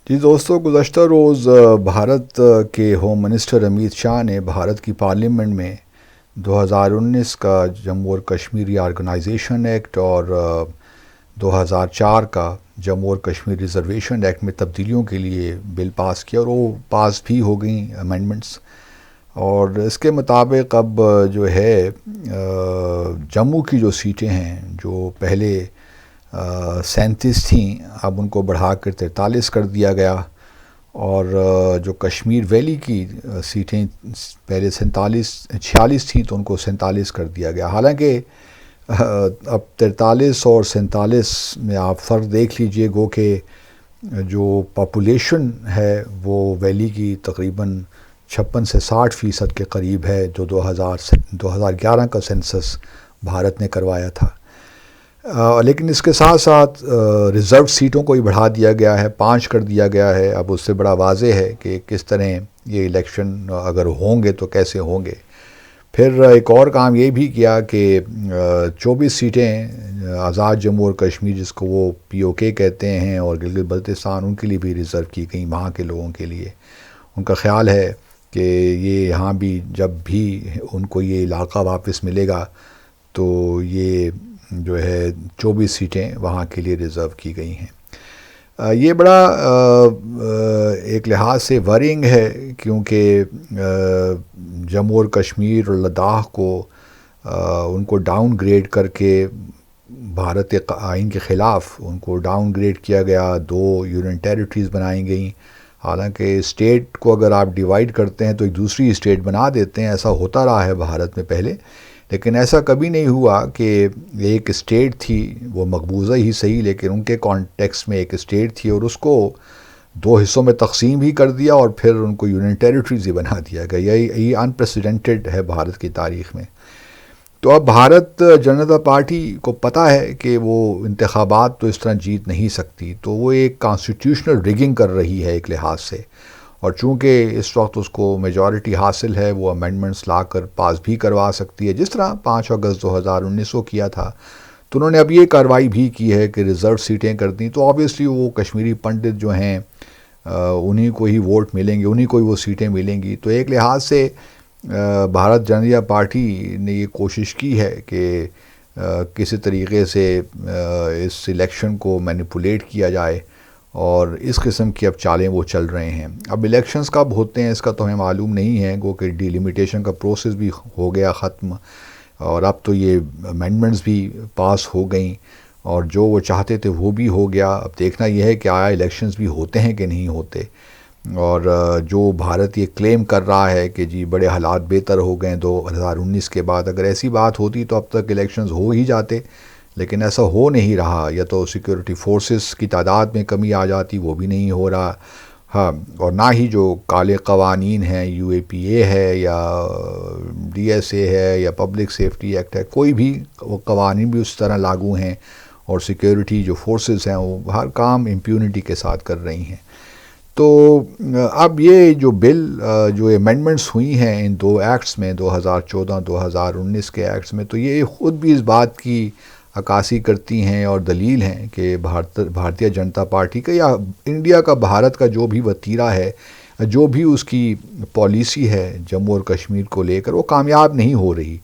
جی دوستو، گزشتہ روز بھارت کے ہوم منسٹر امیت شاہ نے بھارت کی پارلیمنٹ میں 2019 کا جموں اور کشمیر ری آرگنائزیشن ایکٹ اور 2004 کا جموں اور کشمیر ریزرویشن ایکٹ میں تبدیلیوں کے لیے بل پاس کیا اور وہ پاس بھی ہو گئیں امینڈمنٹس. اور اس کے مطابق اب جو ہے جموں کی جو سیٹیں ہیں جو پہلے 37 تھیں، اب ان کو بڑھا کر 43 کر دیا گیا. اور جو کشمیر ویلی کی سیٹیں پہلے 46 تھیں تو ان کو 47 کر دیا گیا. حالانکہ اب 43 اور 47 میں آپ فرق دیکھ لیجئے، گو کہ جو پاپولیشن ہے وہ ویلی کی تقریباً 56 سے 60% کے قریب ہے، جو 2011 کا سینسس بھارت نے کروایا تھا. لیکن اس کے ساتھ ساتھ ریزرو سیٹوں کو ہی بڑھا دیا گیا ہے، 5 کر دیا گیا ہے. اب اس سے بڑا واضح ہے کہ کس طرح یہ الیکشن اگر ہوں گے تو کیسے ہوں گے. پھر ایک اور کام یہ بھی کیا کہ 24 سیٹیں آزاد جموں اور کشمیر، جس کو وہ POK کہتے ہیں، اور گلگت بلتستان، ان کے لیے بھی ریزرو کی گئیں، وہاں کے لوگوں کے لیے. ان کا خیال ہے کہ یہ یہاں بھی جب بھی ان کو یہ علاقہ واپس ملے گا تو یہ جو ہے 24 سیٹیں وہاں کے لیے ریزرو کی گئی ہیں. یہ بڑا ایک لحاظ سے ورینگ ہے، کیونکہ جموں اور کشمیر اور لداخ کو ان کو ڈاؤن گریڈ کر کے بھارت آئین کے خلاف ان کو ڈاؤن گریڈ کیا گیا، 2 یونین ٹیریٹریز بنائی گئیں. حالانکہ اسٹیٹ کو اگر آپ ڈیوائیڈ کرتے ہیں تو ایک دوسری اسٹیٹ بنا دیتے ہیں، ایسا ہوتا رہا ہے بھارت میں پہلے. لیکن ایسا کبھی نہیں ہوا کہ ایک اسٹیٹ تھی، وہ مقبوضہ ہی صحیح لیکن ان کے کانٹیکس میں ایک اسٹیٹ تھی اور اس کو 2 حصوں میں تقسیم ہی کر دیا اور پھر ان کو یونین ٹیریٹریز ہی بنا دیا گیا. یہ انپریسیڈنٹڈ ہے بھارت کی تاریخ میں. تو اب بھارت جنتا پارٹی کو پتہ ہے کہ وہ انتخابات تو اس طرح جیت نہیں سکتی، تو وہ ایک کانسٹیٹیوشنل ریگنگ کر رہی ہے ایک لحاظ سے. اور چونکہ اس وقت اس کو میجورٹی حاصل ہے، وہ امینڈمنٹس لا کر پاس بھی کروا سکتی ہے، جس طرح 5 اگست 2019 کو کیا تھا. تو انہوں نے اب یہ کارروائی بھی کی ہے کہ ریزرو سیٹیں کر دیں، تو آبویسلی وہ کشمیری پنڈت جو ہیں انہی کو ہی ووٹ ملیں گے، انہی کو ہی وہ سیٹیں ملیں گی. تو ایک لحاظ سے بھارت جنتا پارٹی نے یہ کوشش کی ہے کہ کسی طریقے سے اس الیکشن کو مینیپولیٹ کیا جائے، اور اس قسم کی اب چالیں وہ چل رہے ہیں. اب الیکشنز کب ہوتے ہیں اس کا تو ہمیں معلوم نہیں ہے، گو کہ ڈی لیمیٹیشن کا پروسیس بھی ہو گیا ختم، اور اب تو یہ امینڈمنٹس بھی پاس ہو گئیں، اور جو وہ چاہتے تھے وہ بھی ہو گیا. اب دیکھنا یہ ہے کہ آیا الیکشنز بھی ہوتے ہیں کہ نہیں ہوتے. اور جو بھارت یہ کلیم کر رہا ہے کہ جی بڑے حالات بہتر ہو گئے 2019 کے بعد، اگر ایسی بات ہوتی تو اب تک الیکشنز ہو ہی جاتے. لیکن ایسا ہو نہیں رہا، یا تو سیکیورٹی فورسز کی تعداد میں کمی آ جاتی، وہ بھی نہیں ہو رہا. ہاں، اور نہ ہی جو کالے قوانین ہیں، UAPA ہے یا DSA ہے یا پبلک سیفٹی ایکٹ ہے، کوئی بھی وہ قوانین بھی اس طرح لاگو ہیں، اور سیکیورٹی جو فورسز ہیں وہ ہر کام امپیونٹی کے ساتھ کر رہی ہیں. تو اب یہ جو بل جو امینڈمنٹس ہوئی ہیں ان 2 ایکٹس میں، 2014 2019 کے ایکٹس میں، تو یہ خود بھی اس بات کی عکاسی کرتی ہیں اور دلیل ہیں کہ بھارتیہ جنتا پارٹی کا یا انڈیا کا، بھارت کا جو بھی وتیرہ ہے، جو بھی اس کی پالیسی ہے جموں اور کشمیر کو لے کر، وہ کامیاب نہیں ہو رہی.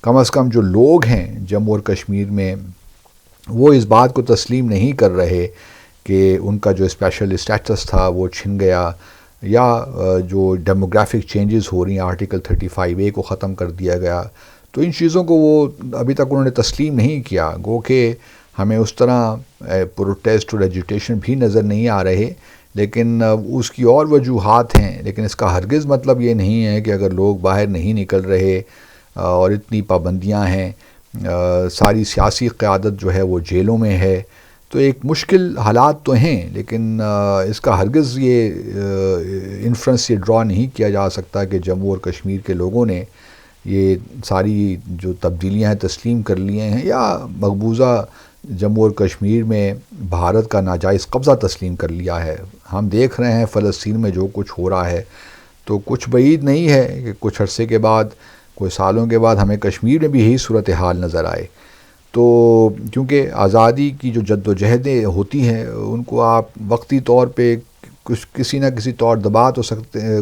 کم از کم جو لوگ ہیں جموں اور کشمیر میں، وہ اس بات کو تسلیم نہیں کر رہے کہ ان کا جو اسپیشل اسٹیٹس تھا وہ چھن گیا، یا جو ڈیموگرافک چینجز ہو رہی ہیں، آرٹیکل 35A کو ختم کر دیا گیا. تو ان چیزوں کو وہ ابھی تک انہوں نے تسلیم نہیں کیا. گو کہ ہمیں اس طرح پروٹیسٹ اور ایجیٹیشن بھی نظر نہیں آ رہے، لیکن اس کی اور وجوہات ہیں. لیکن اس کا ہرگز مطلب یہ نہیں ہے کہ اگر لوگ باہر نہیں نکل رہے اور اتنی پابندیاں ہیں، ساری سیاسی قیادت جو ہے وہ جیلوں میں ہے، تو ایک مشکل حالات تو ہیں. لیکن اس کا ہرگز یہ انفرنس یہ ڈرا نہیں کیا جا سکتا کہ جموں اور کشمیر کے لوگوں نے یہ ساری جو تبدیلیاں ہیں تسلیم کر لیے ہیں، یا مقبوضہ جموں اور کشمیر میں بھارت کا ناجائز قبضہ تسلیم کر لیا ہے. ہم دیکھ رہے ہیں فلسطین میں جو کچھ ہو رہا ہے، تو کچھ بعید نہیں ہے کہ کچھ عرصے کے بعد، کوئی سالوں کے بعد ہمیں کشمیر میں بھی یہی صورتحال نظر آئے. تو کیونکہ آزادی کی جو جد و جہدیں ہوتی ہیں ان کو آپ وقتی طور پہ کچھ کسی نہ کسی طور دبا تو سکتے ہیں،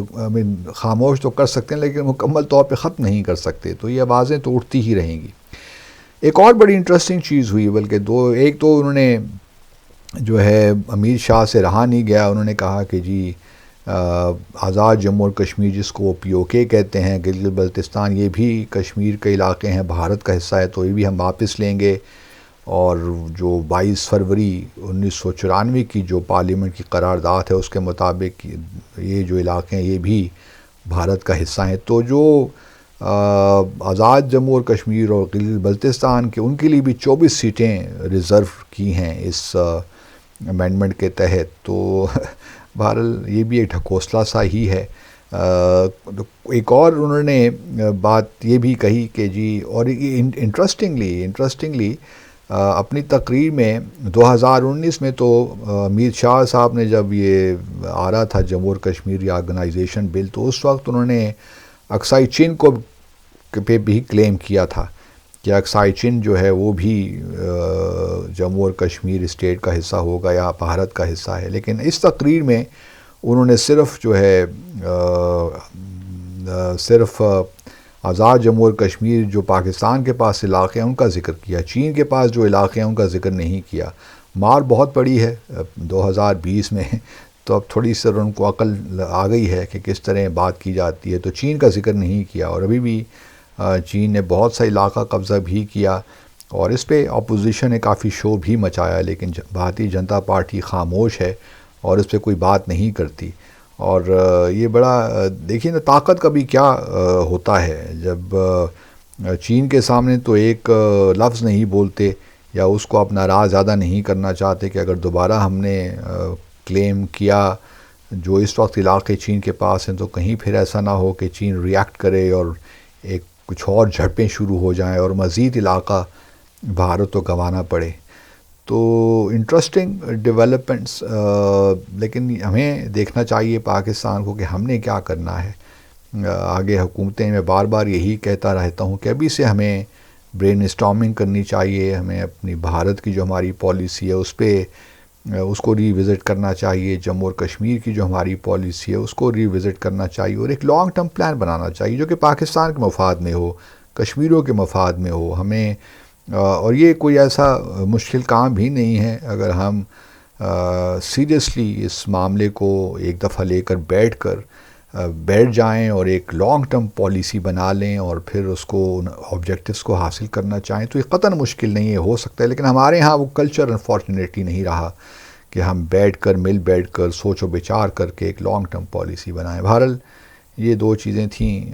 خاموش تو کر سکتے ہیں، لیکن مکمل طور پہ ختم نہیں کر سکتے، تو یہ آوازیں تو اٹھتی ہی رہیں گی۔ ایک اور بڑی انٹرسٹنگ چیز ہوئی، بلکہ ایک تو انہوں نے جو ہے امیر شاہ سے رہا نہیں گیا، انہوں نے کہا کہ جی آزاد جموں اور کشمیر، جس کو پی او کے کہتے ہیں، گلگت بلتستان، یہ بھی کشمیر کے علاقے ہیں، بھارت کا حصہ ہے، تو یہ بھی ہم واپس لیں گے، اور جو 22 فروری 1994 کی جو پارلیمنٹ کی قرارداد ہے اس کے مطابق یہ جو علاقے ہیں یہ بھی بھارت کا حصہ ہیں۔ تو جو آزاد جموں اور کشمیر اور گلگت بلتستان کے، ان کے لیے بھی 24 سیٹیں ریزرو کی ہیں اس امینڈمنٹ کے تحت، تو بہرحال یہ بھی ایک ڈھکوسلا سا ہی ہے۔ ایک اور انہوں نے بات یہ بھی کہی کہ جی، اور انٹرسٹنگلی اپنی تقریر میں 2019 میں تو امیر شاہ صاحب نے جب یہ آ رہا تھا جموں اور کشمیر ریآرگنائزیشن بل، تو اس وقت انہوں نے اکسائی چین کو پہ بھی کلیم کیا تھا کہ اکسائی چین جو ہے وہ بھی جموں اور کشمیر اسٹیٹ کا حصہ ہوگا یا بھارت کا حصہ ہے، لیکن اس تقریر میں انہوں نے صرف جو ہے صرف آزاد جموں اور کشمیر جو پاکستان کے پاس علاقے ہیں ان کا ذکر کیا، چین کے پاس جو علاقے ہیں ان کا ذکر نہیں کیا۔ مار بہت پڑی ہے 2020 میں، تو اب تھوڑی سی ان کو عقل آ گئی ہے کہ کس طرح بات کی جاتی ہے، تو چین کا ذکر نہیں کیا، اور ابھی بھی چین نے بہت سا علاقہ قبضہ بھی کیا، اور اس پہ اپوزیشن نے کافی شور بھی مچایا، لیکن بھارتیہ جنتا پارٹی خاموش ہے اور اس پہ کوئی بات نہیں کرتی۔ اور یہ بڑا دیکھیے نا، طاقت کا بھی کیا ہوتا ہے، جب چین کے سامنے تو ایک لفظ نہیں بولتے یا اس کو اپنا راز زیادہ نہیں کرنا چاہتے کہ اگر دوبارہ ہم نے کلیم کیا جو اس وقت علاقے چین کے پاس ہیں، تو کہیں پھر ایسا نہ ہو کہ چین ریاکٹ کرے اور ایک کچھ اور جھڑپیں شروع ہو جائیں اور مزید علاقہ بھارت کو گنوانا پڑے۔ تو انٹرسٹنگ ڈیولپمنٹس، لیکن ہمیں دیکھنا چاہیے پاکستان کو کہ ہم نے کیا کرنا ہے آگے۔ حکومتیں، میں بار بار یہی کہتا رہتا ہوں کہ ابھی سے ہمیں برین اسٹارمنگ کرنی چاہیے، ہمیں اپنی بھارت کی جو ہماری پالیسی ہے اس کو ری وزٹ کرنا چاہیے، جموں اور کشمیر کی جو ہماری پالیسی ہے اس کو ری وزٹ کرنا چاہیے، اور ایک لانگ ٹرم پلان بنانا چاہیے جو کہ پاکستان کے مفاد میں ہو، کشمیریوں کے مفاد میں ہو۔ ہمیں اور یہ کوئی ایسا مشکل کام بھی نہیں ہے، اگر ہم سیریسلی اس معاملے کو ایک دفعہ لے کر بیٹھ جائیں اور ایک لانگ ٹرم پالیسی بنا لیں اور پھر اس کو آبجیکٹیوز کو حاصل کرنا چاہیں، تو یہ قطعاً مشکل نہیں ہے، ہو سکتا ہے، لیکن ہمارے ہاں وہ کلچر انفارچونیٹلی نہیں رہا کہ ہم بیٹھ کر سوچ و بچار کر کے ایک لانگ ٹرم پالیسی بنائیں۔ بہرحال یہ دو چیزیں تھیں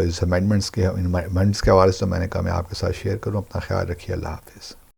اس امینڈمنٹس کے حوالے سے، میں نے کہا میں آپ کے ساتھ شیئر کروں۔ اپنا خیال رکھیے، اللہ حافظ۔